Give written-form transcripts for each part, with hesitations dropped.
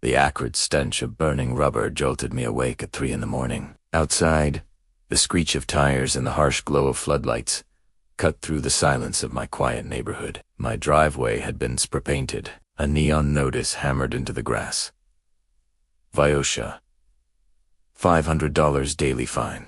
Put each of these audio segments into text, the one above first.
The acrid stench of burning rubber jolted me awake at 3 in the morning. Outside, the screech of tires and the harsh glow of floodlights cut through the silence of my quiet neighborhood. My driveway had been spray-painted, a neon notice hammered into the grass. Vyosha. $500 daily fine.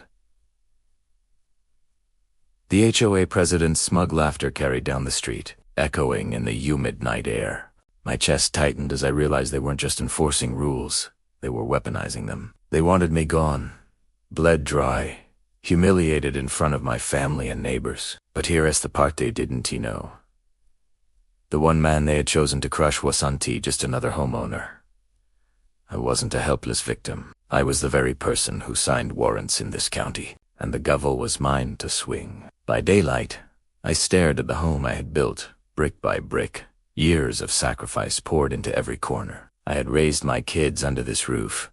The HOA president's smug laughter carried down the street, echoing in the humid night air. My chest tightened as I realized they weren't just enforcing rules, they were weaponizing them. They wanted me gone, bled dry, humiliated in front of my family and neighbors. But here is the part they didn't know. The one man they had chosen to crush wasn't just another homeowner. I wasn't a helpless victim. I was the very person who signed warrants in this county, and the gavel was mine to swing. By daylight, I stared at the home I had built, brick by brick. Years of sacrifice poured into every corner. I had raised my kids under this roof,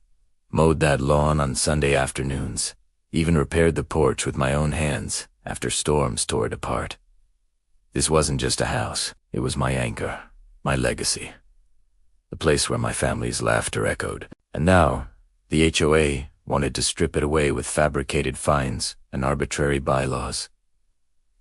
mowed that lawn on Sunday afternoons, even repaired the porch with my own hands after storms tore it apart. This wasn't just a house, it was my anchor, my legacy. The place where my family's laughter echoed. And now, the HOA wanted to strip it away with fabricated fines and arbitrary bylaws,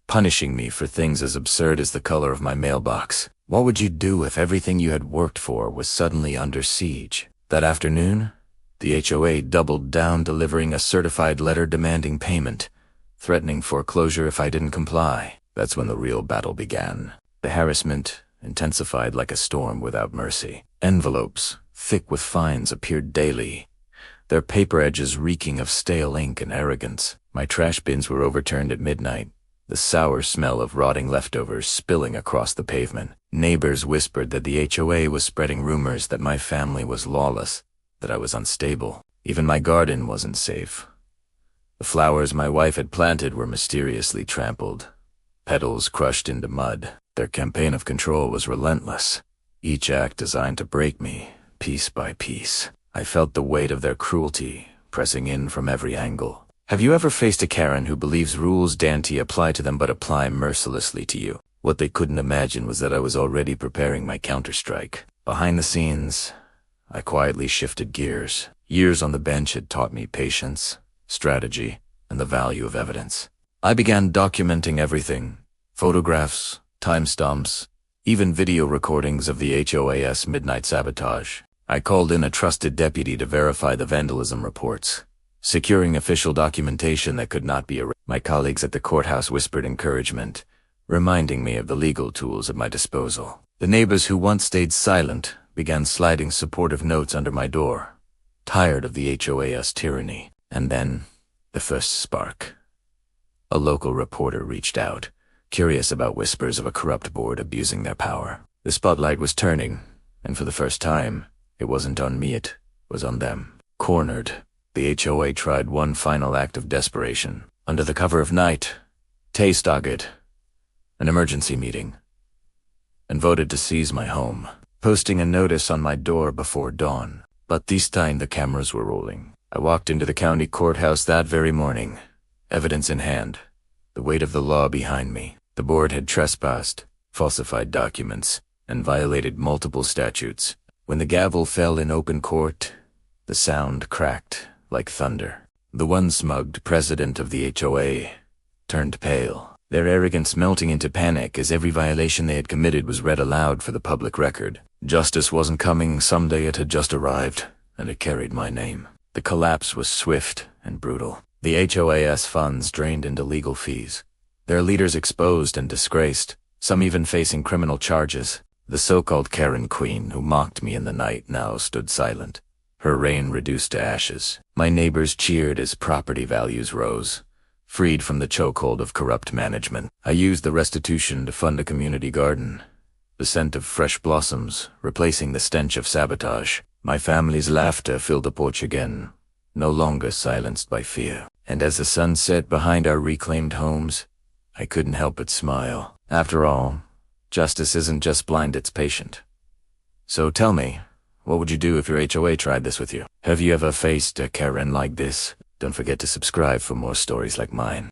punishing me for things as absurd as the color of my mailbox. What would you do if everything you had worked for was suddenly under siege? That afternoon, the HOA doubled down, delivering a certified letter demanding payment, threatening foreclosure if I didn't comply. That's when the real battle began. The harassment intensified like a storm without mercy. Envelopes, thick with fines, appeared daily, their paper edges reeking of stale ink and arrogance. My trash bins were overturned at midnight, the sour smell of rotting leftovers spilling across the pavement. Neighbors whispered that the HOA was spreading rumors that my family was lawless, that I was unstable. Even my garden wasn't safe. The flowers my wife had planted were mysteriously trampled, petals crushed into mud. Their campaign of control was relentless, each act designed to break me, piece by piece. I felt the weight of their cruelty pressing in from every angle. Have you ever faced a Karen who believes rules don't apply to them but apply mercilessly to you? What they couldn't imagine was that I was already preparing my counterstrike. Behind the scenes, I quietly shifted gears. Years on the bench had taught me patience, strategy, and the value of evidence. I began documenting everything: photographs, timestamps, even video recordings of the HOA's midnight sabotage. I called in a trusted deputy to verify the vandalism reports, securing official documentation that could not be erased. My colleagues at the courthouse whispered encouragement, reminding me of the legal tools at my disposal. The neighbors who once stayed silent began sliding supportive notes under my door, tired of the HOA's tyranny. And then, the first spark. A local reporter reached out, curious about whispers of a corrupt board abusing their power. The spotlight was turning, and for the first time, it wasn't on me, it was on them. Cornered, the HOA tried one final act of desperation. Under the cover of night, Tay staggered an emergency meeting and voted to seize my home, posting a notice on my door before dawn. But this time the cameras were rolling. I walked into the county courthouse that very morning, evidence in hand, the weight of the law behind me. The board had trespassed, falsified documents, and violated multiple statutes. When the gavel fell in open court, the sound cracked like thunder. The once-smugged president of the HOA turned pale, their arrogance melting into panic as every violation they had committed was read aloud for the public record. Justice wasn't coming someday, it had just arrived, and it carried my name. The collapse was swift and brutal. The HOA's funds drained into legal fees, their leaders exposed and disgraced, some even facing criminal charges. The so-called Karen Queen who mocked me in the night now stood silent, her reign reduced to ashes. My neighbors cheered as property values rose, freed from the chokehold of corrupt management. I used the restitution to fund a community garden, the scent of fresh blossoms replacing the stench of sabotage. My family's laughter filled the porch again, no longer silenced by fear. And as the sun set behind our reclaimed homes, I couldn't help but smile. After all, justice isn't just blind, it's patient. So tell me, what would you do if your HOA tried this with you? Have you ever faced a Karen like this? Don't forget to subscribe for more stories like mine.